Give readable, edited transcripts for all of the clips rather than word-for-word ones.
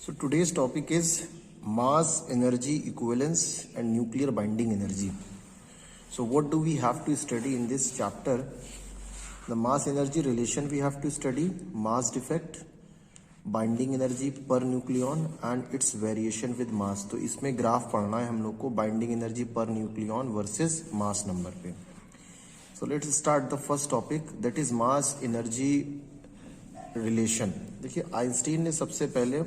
So today's topic is mass energy equivalence and nuclear binding energy. So what do we have to study in this chapter? The mass energy relation we have to study, mass defect, binding energy पर nucleon and its variation with mass. तो इसमें graph पढ़ना है हम लोग को binding energy पर nucleon versus mass number पे. So let's start the first topic that is mass energy relation. देखिए आइंस्टीन ने सबसे पहले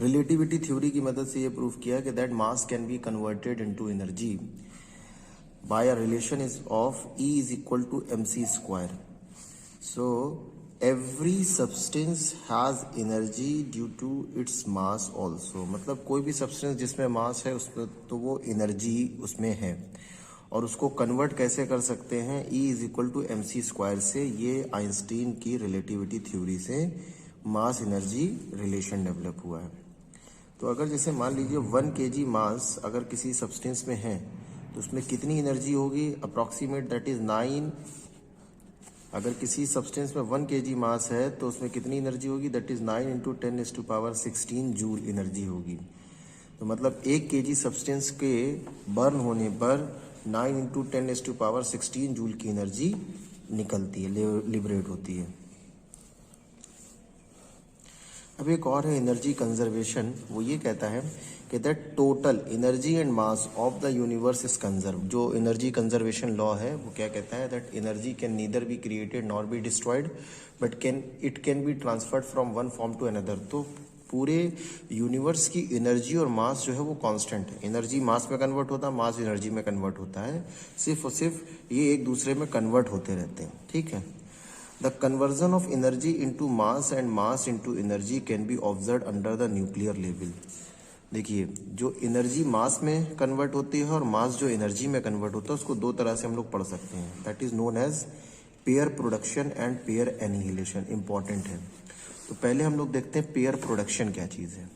रिलेटिविटी थ्योरी की मदद से ये प्रूव किया कि that mass can be converted into energy by a relation is of E is equal to mc square. So every substance has energy due to its mass also. मतलब कोई भी substance जिसमें मास है उसमें तो वो एनर्जी उसमें है. और उसको कन्वर्ट कैसे कर सकते हैं? E is equal to mc square से. ये आइंस्टीन की रिलेटिविटी थ्योरी से मास एनर्जी रिलेशन डेवलप हुआ है. तो अगर जैसे मान लीजिए 1 kg मास अगर किसी सब्सटेंस में है तो उसमें कितनी एनर्जी होगी? Approximate that is 9. अगर किसी सब्सटेंस में 1 kg मास है तो उसमें कितनी एनर्जी होगी? That is 9 into 10⁻16 joule energy होगी. तो मतलब 1 kg सब्सटेंस के बर्न होने पर 9 इंटू 10⁻16 जूल की एनर्जी निकलती है, लिबरेट होती है. अब एक और है एनर्जी कंजर्वेशन. वो ये कहता है कि that total energy and mass of the universe is conserve. जो एनर्जी कंजर्वेशन लॉ है वो क्या कहता है? That energy can neither be created nor be destroyed but it can be transferred from one form to another. तो पूरे universe की energy और मास जो है वो कांस्टेंट है. एनर्जी मास में कन्वर्ट होता है, मास एनर्जी में कन्वर्ट होता है. सिर्फ और सिर्फ ये एक दूसरे में कन्वर्ट होते रहते हैं. ठीक है. The conversion of energy into mass and mass into energy can be observed under the nuclear level. देखिए जो एनर्जी मास में कन्वर्ट होती है और मास जो एनर्जी में कन्वर्ट होता है उसको दो तरह से हम लोग पढ़ सकते हैं. That is known as pair production and pair annihilation. Important है. तो पहले हम लोग देखते हैं पेयर प्रोडक्शन क्या चीज़ है.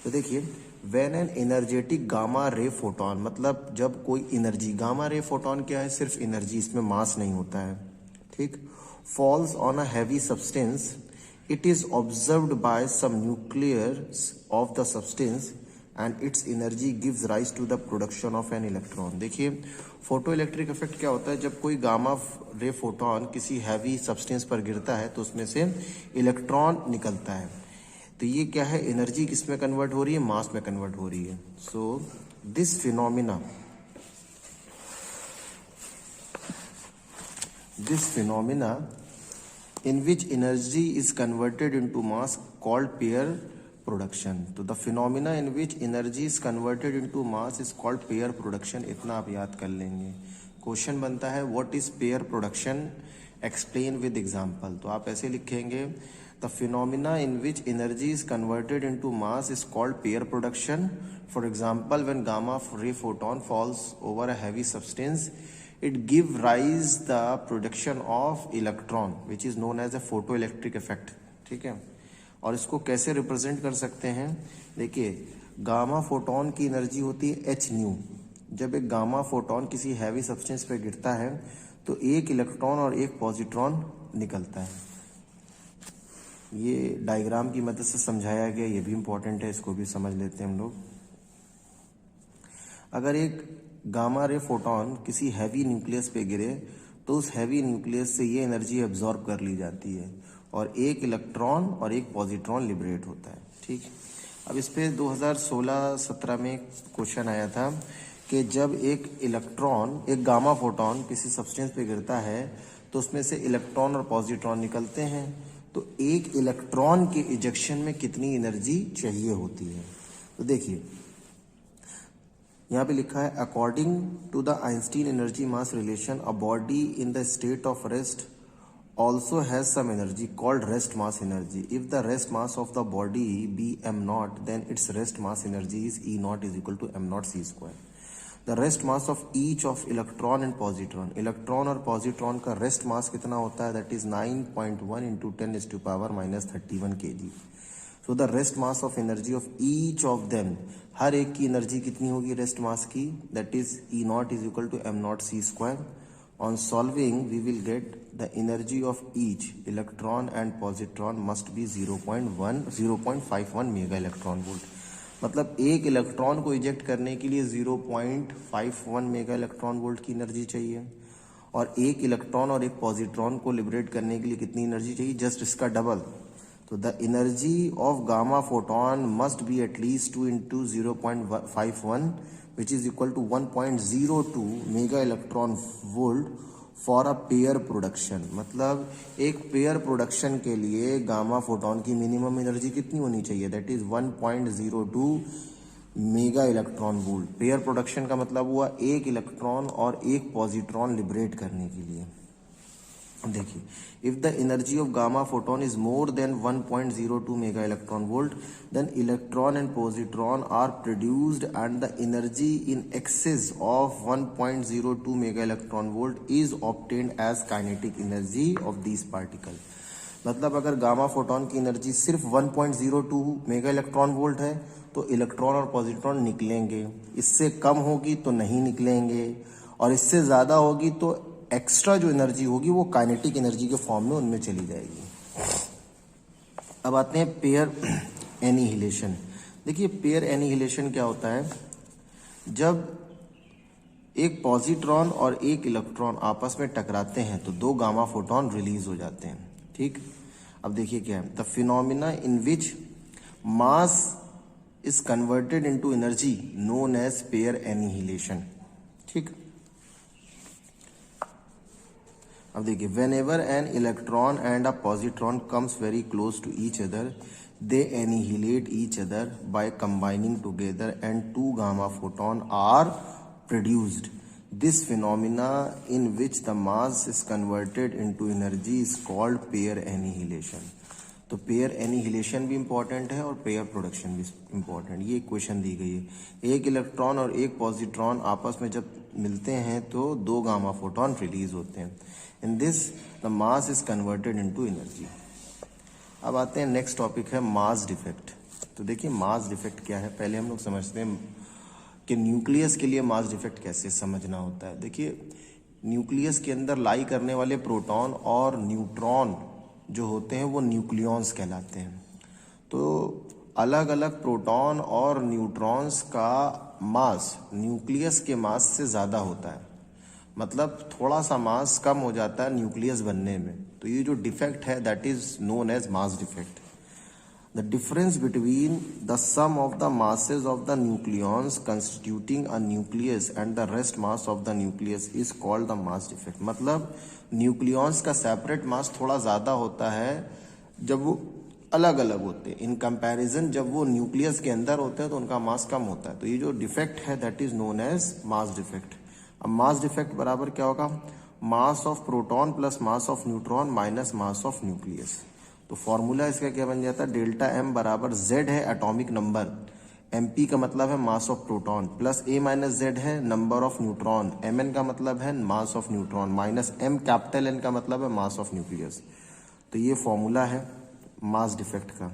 तो देखिए when an energetic gamma ray photon, मतलब जब कोई एनर्जी, गामा रे फोटोन क्या है? सिर्फ एनर्जी, इसमें मास नहीं होता है. ठीक. falls on a heavy substance, it is observed by some nucleus of the substance and its energy gives rise to the production of an electron. देखिए फोटो इलेक्ट्रिक इफेक्ट क्या होता है? जब कोई गामा रे फोटोन किसी heavy substance पर गिरता है तो उसमें से इलेक्ट्रॉन निकलता है. तो ये क्या है? एनर्जी किस में कन्वर्ट हो रही है? मास में कन्वर्ट हो रही है. So this phenomena in which energy is converted into mass called pair production. तो the phenomena in which energy is converted into mass is called pair production. इतना आप याद कर लेंगे. क्वेश्चन बनता है what is pair production, explain with example. तो आप ऐसे लिखेंगे the phenomena in which energy is converted into mass is called pair production. For example, when gamma ray photon falls over a heavy substance, it give rise the production of electron which is known as a photoelectric effect. ठीक है. और इसको कैसे represent कर सकते हैं? देखिए gamma photon की एनर्जी होती है h न्यू. जब एक गामा फोटोन किसी हैवी सब्सटेंस पे गिरता है तो एक इलेक्ट्रॉन और एक पॉजिट्रॉन निकलता है. ये डायग्राम की मदद से समझाया गया, ये भी इंपॉर्टेंट है, इसको भी समझ लेते हैं हम लोग. अगर एक गामा रे फोटोन किसी हैवी न्यूक्लियस पे गिरे तो उस हैवी न्यूक्लियस से ये एनर्जी एब्जॉर्ब कर ली जाती है और एक इलेक्ट्रॉन और एक पॉजिट्रॉन लिबरेट होता है. ठीक. अब इस पे 2016-17 में क्वेश्चन आया था कि जब एक इलेक्ट्रॉन, एक गामा फोटोन किसी सब्सटेंस पे गिरता है तो उसमें से इलेक्ट्रॉन और पॉजिट्रॉन निकलते हैं. तो एक इलेक्ट्रॉन के इजेक्शन में कितनी एनर्जी चाहिए होती है? तो देखिए यहाँ पे लिखा है according to the Einstein energy mass relation a body in the state of rest also has some energy called rest mass energy. If the rest mass of the body be m0 then its rest mass energy is E0 is equal to m0 c square. The rest mass of each of electron and positron, electron और positron का rest mass कितना होता है? That is 9.1 into 10⁻−31 kg. So the rest mass of energy of each of them, हर एक की energy कितनी होगी रेस्ट मास की? That is E0 is equal to m0 c square. On solving, we will get the energy of each electron and positron must be 0.51 mega electron volt. मतलब एक electron को eject करने के लिए 0.51 mega electron volt की energy चाहिए, और एक इलेक्ट्रॉन और एक पॉजिट्रॉन को लिबरेट करने के लिए कितनी एनर्जी चाहिए, जस्ट इसका डबल। तो the energy of gamma photon must be at least 2 into 0.51 which is equal to 1.02 mega electron volt for a pair production. मतलब एक पेयर प्रोडक्शन के लिए गामा फोटोन की मिनिमम एनर्जी कितनी होनी चाहिए, that is 1.02 mega electron volt. Pair production का मतलब हुआ एक इलेक्ट्रॉन और एक पॉजिट्रॉन लिबरेट करने के लिए। देखिए, if the energy of gamma photon is more than 1.02 mega electron volt, then electron and positron are produced and the energy in excess of 1.02 mega electron volt is obtained as kinetic energy of this particle. मतलब अगर gamma photon की energy सिर्फ 1.02 mega electron volt है तो electron और positron निकलेंगे, इससे कम होगी तो नहीं निकलेंगे, और इससे ज़्यादा होगी तो एक्स्ट्रा जो एनर्जी होगी वो काइनेटिक एनर्जी के फॉर्म में उनमें चली जाएगी। अब आते हैं पेयर एनिहिलेशन। देखिए, पेयर एनिहिलेशन क्या होता है, जब एक पॉजिट्रॉन और एक इलेक्ट्रॉन आपस में टकराते हैं तो दो गामा फोटोन रिलीज हो जाते हैं। ठीक, अब देखिए क्या है, the phenomena in which mass is converted into energy known as pair annihilation. ठीक, अब देखिए, whenever an electron and a positron comes very close to each other, they annihilate each other by combining together and two gamma photon are produced. This phenomena in which the mass is converted into energy is called pair annihilation. तो pair annihilation भी important है और pair production भी important. ये equation दी गई है, एक electron और एक पॉजिट्रॉन आपस में जब मिलते हैं तो दो गामा फोटोन रिलीज होते हैं। In this the mass is converted into energy. अब आते हैं नेक्स्ट टॉपिक है मास डिफेक्ट। तो देखिए, मास डिफेक्ट क्या है, पहले हम लोग समझते हैं कि न्यूक्लियस के लिए मास डिफेक्ट कैसे समझना होता है। देखिए, न्यूक्लियस के अंदर लाई करने वाले प्रोटॉन और न्यूट्रॉन जो होते हैं वो न्यूक्लियॉन्स कहलाते हैं। तो अलग अलग प्रोटॉन और न्यूट्रॉन्स का मास न्यूक्लियस के मास से ज़्यादा होता है, मतलब थोड़ा सा मास कम हो जाता है न्यूक्लियस बनने में। तो ये जो डिफेक्ट है that is known as mass defect. The difference between the sum of the masses of the nucleons constituting a nucleus and the rest mass of the nucleus is called the mass defect। मतलब nucleons का separate मास थोड़ा ज़्यादा होता है जब वो अलग अलग होते हैं, इन कंपैरिजन जब वो न्यूक्लियस के अंदर होते हैं तो उनका मास कम होता है। तो ये जो डिफेक्ट है that is known as mass defect. अब मास डिफेक्ट बराबर क्या होगा, mass of proton plus mass of neutron minus mass of nucleus. तो फॉर्मूला इसका क्या बन जाता है, डेल्टा एम बराबर जेड है एटॉमिक नंबर, एम पी का मतलब है mass of proton, plus A minus Z है number of neutron, M N का मतलब है mass of neutron, minus M capital N का मतलब है मास ऑफ न्यूक्लियस। तो ये फॉर्मूला है मास डिफेक्ट का।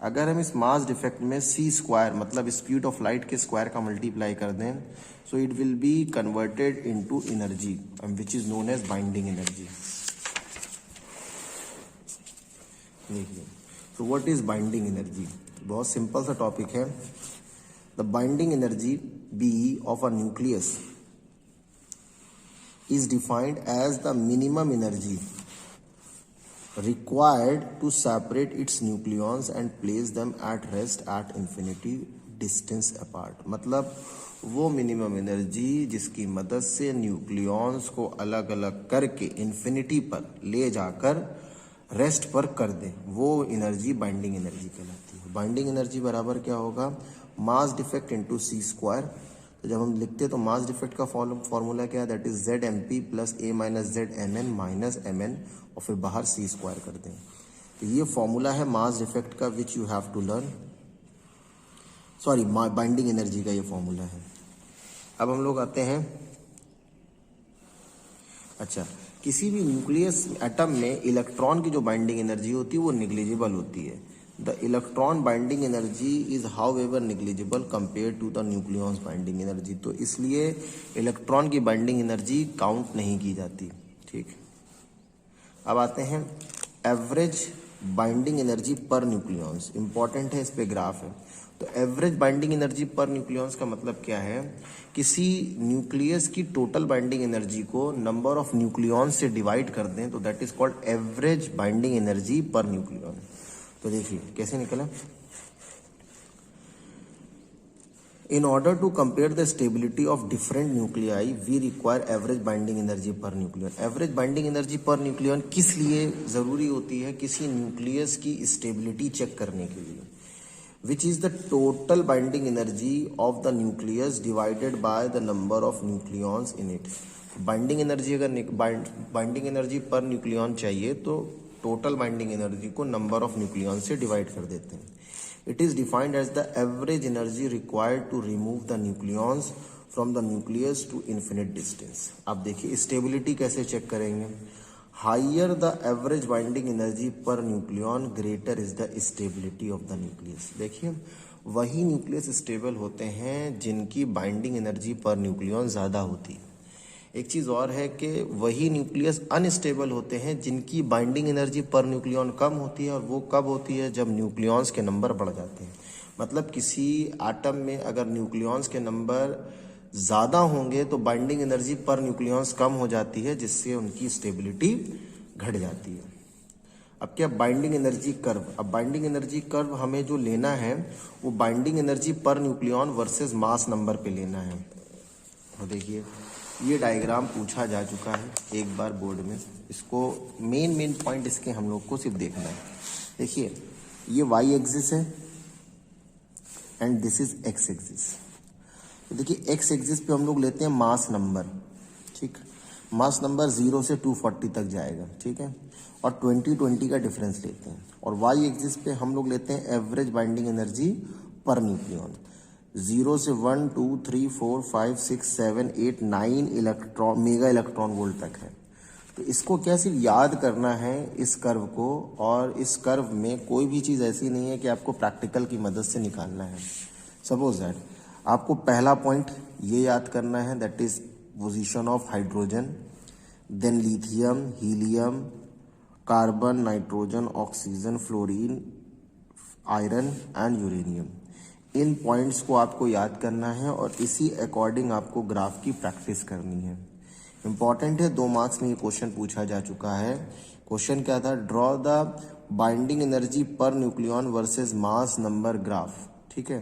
अगर हम इस मास डिफेक्ट में सी स्क्वायर मतलब स्पीड ऑफ लाइट के स्क्वायर का मल्टीप्लाई कर दें, so it will be converted into energy which is known as binding energy. देखिए, तो व्हाट इज बाइंडिंग एनर्जी, बहुत सिंपल सा टॉपिक है। The binding energy B of a nucleus is defined as the minimum energy required to separate its nucleons and place them at rest at infinity distance apart। मतलब वो minimum energy जिसकी मदद से nucleons को अलग अलग करके इन्फिनिटी पर ले जाकर रेस्ट पर कर दें, वो एनर्जी बाइंडिंग एनर्जी कहलाती है। बाइंडिंग एनर्जी बराबर क्या होगा, मास डिफेक्ट इंटू सी स्क्वायर। तो जब हम लिखते हैं तो मास डिफेक्ट का फॉर्मूला क्या है, that is Z M P plus A minus Z M N minus M N, और फिर बाहर सी स्क्वायर कर दें। तो ये फॉर्मूला है मास डिफेक्ट का which you have to learn, sorry binding energy का ये फॉर्मूला है। अब हम लोग आते हैं, अच्छा, किसी भी न्यूक्लियस एटम में इलेक्ट्रॉन की जो बाइंडिंग एनर्जी होती है वो निग्लिजिबल होती है, the electron binding energy is however negligible compare to the nucleons binding energy. तो इसलिए इलेक्ट्रॉन की बाइंडिंग एनर्जी काउंट नहीं की जाती। ठीक, अब आते हैं एवरेज बाइंडिंग एनर्जी पर न्यूक्लियॉन्स। इंपॉर्टेंट है, इस पे ग्राफ है। तो एवरेज बाइंडिंग एनर्जी पर न्यूक्लियॉन्स का मतलब क्या है? किसी न्यूक्लियस की टोटल बाइंडिंग एनर्जी को नंबर ऑफ न्यूक्लियॉन्स से डिवाइड कर दें तो that is called average binding energy पर न्यूक्लियॉन। तो देखिए कैसे निकला। In order to compare the stability of different nuclei, we require average binding energy per nucleon. Average binding energy per nucleon किस लिए ज़रूरी होती है? किसी न्यूक्लियस की स्टेबिलिटी चेक करने के लिए। Which is the total binding energy of the nucleus divided by the number of nucleons in it. Binding energy अगर बाइंडिंग एनर्जी पर न्यूक्लियन चाहिए तो टोटल बाइंडिंग एनर्जी को नंबर ऑफ न्यूक्लियन से डिवाइड कर देते हैं। It is defined as the average energy required to remove the nucleons from the nucleus to infinite distance. अब देखिए स्टेबिलिटी कैसे चेक करेंगे। Higher the average binding energy per nucleon, greater is the stability of the nucleus. देखिए वही nucleus stable होते हैं जिनकी binding energy पर न्यूक्लियन ज़्यादा होती है। एक चीज़ और है कि वही न्यूक्लियस अनस्टेबल होते हैं जिनकी बाइंडिंग एनर्जी पर न्यूक्लियन कम होती है, और वो कब होती है? जब न्यूक्लियॉन्स के नंबर बढ़ जाते हैं। मतलब किसी एटम में अगर न्यूक्लियॉन्स के नंबर ज़्यादा होंगे तो बाइंडिंग एनर्जी पर न्यूक्लियॉन्स कम हो जाती है, जिससे उनकी स्टेबिलिटी घट जाती है। अब क्या बाइंडिंग एनर्जी कर्व। अब बाइंडिंग एनर्जी कर्व हमें जो लेना है वो बाइंडिंग एनर्जी पर न्यूक्लियॉन वर्सेस मास नंबर पे लेना है। तो देखिए ये डायग्राम पूछा जा चुका है एक बार बोर्ड में। इसको मेन पॉइंट इसके हम लोग को सिर्फ देखना है। देखिए ये वाई एक्सिस है and this is x axis. तो देखिए एक्स एक्सिस पे हम लोग लेते हैं मास नंबर। ठीक, मास नंबर 0 से 240 तक जाएगा। ठीक है, और 20 का डिफरेंस लेते हैं। और वाई एक्सिस पे हम लोग लेते हैं एवरेज बाइंडिंग एनर्जी पर न्यूक्लियन। 0 से 1 2 3 4 5 6 7 8 9 इलेक्ट्रॉन मेगा इलेक्ट्रॉन वोल्ट तक है। तो इसको क्या सिर्फ याद करना है इस कर्व को, और इस कर्व में कोई भी चीज़ ऐसी नहीं है कि आपको प्रैक्टिकल की मदद से निकालना है। सपोज दैट आपको पहला पॉइंट ये याद करना है, that is position of hydrogen, then lithium, helium, carbon, nitrogen, oxygen, fluorine, iron and uranium. इन पॉइंट्स को आपको याद करना है और इसी अकॉर्डिंग आपको ग्राफ की प्रैक्टिस करनी है। इंपॉर्टेंट है, 2 मार्क्स में ये क्वेश्चन पूछा जा चुका है। क्वेश्चन क्या था? ड्रॉ द बाइंडिंग एनर्जी पर nucleon versus mass number graph. ठीक है,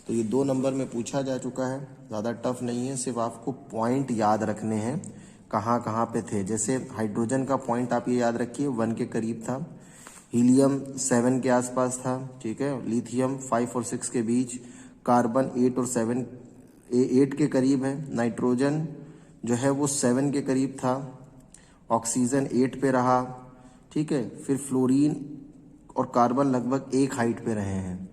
तो ये 2 नंबर में पूछा जा चुका है, ज़्यादा टफ नहीं है। सिर्फ आपको पॉइंट याद रखने हैं कहाँ कहाँ पे थे। जैसे हाइड्रोजन का पॉइंट आप ये याद रखिए 1 के करीब था, हीलियम 7 के आसपास था। ठीक है, लिथियम 5 और 6 के बीच, कार्बन 8 और 7 8 के करीब है, नाइट्रोजन जो है वो 7 के करीब था, ऑक्सीजन 8 पे रहा। ठीक है, फिर फ्लोरीन और कार्बन लगभग एक हाइट पे रहे हैं।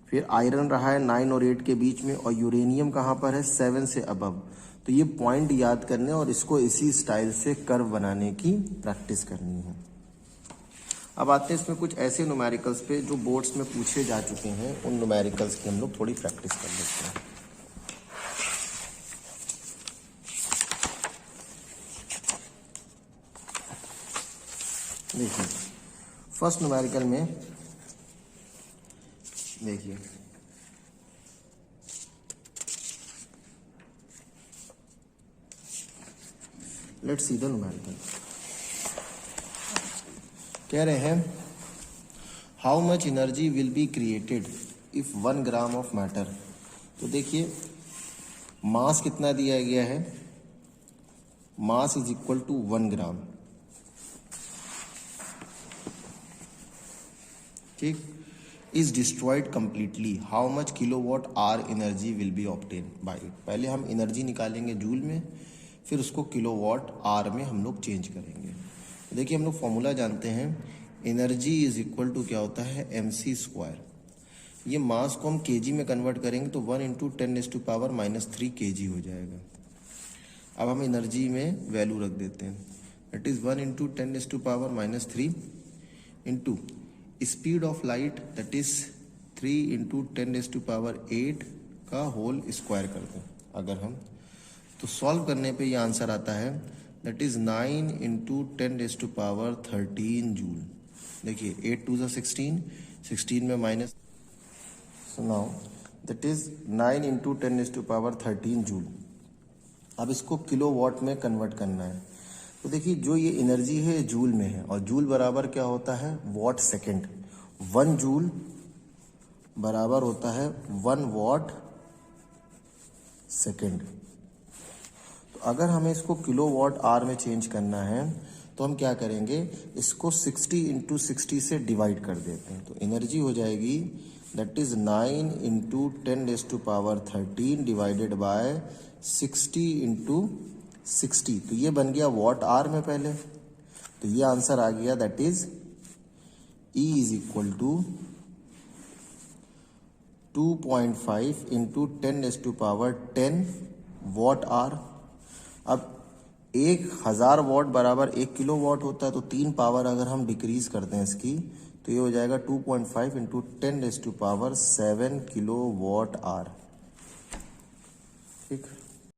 फिर आयरन रहा है 9 और 8 के बीच में, और यूरेनियम कहाँ पर है? 7 से अबव। तो ये पॉइंट याद करने और इसको इसी स्टाइल से कर्व बनाने की प्रैक्टिस करनी है। अब आते हैं इसमें कुछ ऐसे न्यूमेरिकल्स पे जो बोर्ड्स में पूछे जा चुके हैं। उन न्यूमेरिकल्स की हम लोग थोड़ी प्रैक्टिस कर लेते हैं। देखिए फर्स्ट न्यूमेरिकल में देखिए लेट्स सी द न्यूमेरिकल। कह रहे हैं how much energy will be created if 1 gram of matter. तो देखिए मास कितना दिया गया है? मास इज इक्वल टू 1 ग्राम। ठीक, is destroyed completely, how much kilowatt hour energy will be obtain bye it. पहले हम एनर्जी निकालेंगे जूल में, फिर उसको किलोवाट आवर में हम लोग चेंज करेंगे। देखिए हम लोग फॉर्मूला जानते हैं, एनर्जी इज इक्वल टू क्या होता है? mc²। ये मास को हम केजी में कन्वर्ट करेंगे तो 1 × 10⁻³ kg हो जाएगा। अब हम एनर्जी में वैल्यू रख देते हैं, that is 1 × 10⁻³ into speed of light that is 3 into 10⁸8 का होल स्क्वायर कर दें अगर हम, तो सॉल्व करने पे ये आंसर आता है दैट इज 9 इंटू 10⁻13 जूल। देखिए 8 2 16, 16 में minus, so now that is 9 into 10⁻13 joule. अब इसको किलो वॉट में कन्वर्ट करना है। तो देखिए जो ये एनर्जी है जूल में है, और जूल बराबर क्या होता है वॉट सेकेंड। 1 जूल बराबर होता है 1 वॉट सेकेंड। तो अगर हमें इसको किलो वॉट आर में चेंज करना है तो हम क्या करेंगे, इसको 60 इंटू 60 से डिवाइड कर देते हैं। तो एनर्जी हो जाएगी that is 9 into 10⁻13 divided by 60 into 60। तो ये बन गया वॉट आर में पहले, तो ये आंसर आ गया that is E is equal to 2.5 into 10⁻10 watt R. अब 1000 वॉट बराबर 1 किलो वॉट होता है, तो 3 पावर अगर हम डिक्रीज करते हैं इसकी तो ये हो जाएगा 2.5 इंटू 10⁻7 किलो वॉट आर। ठीक।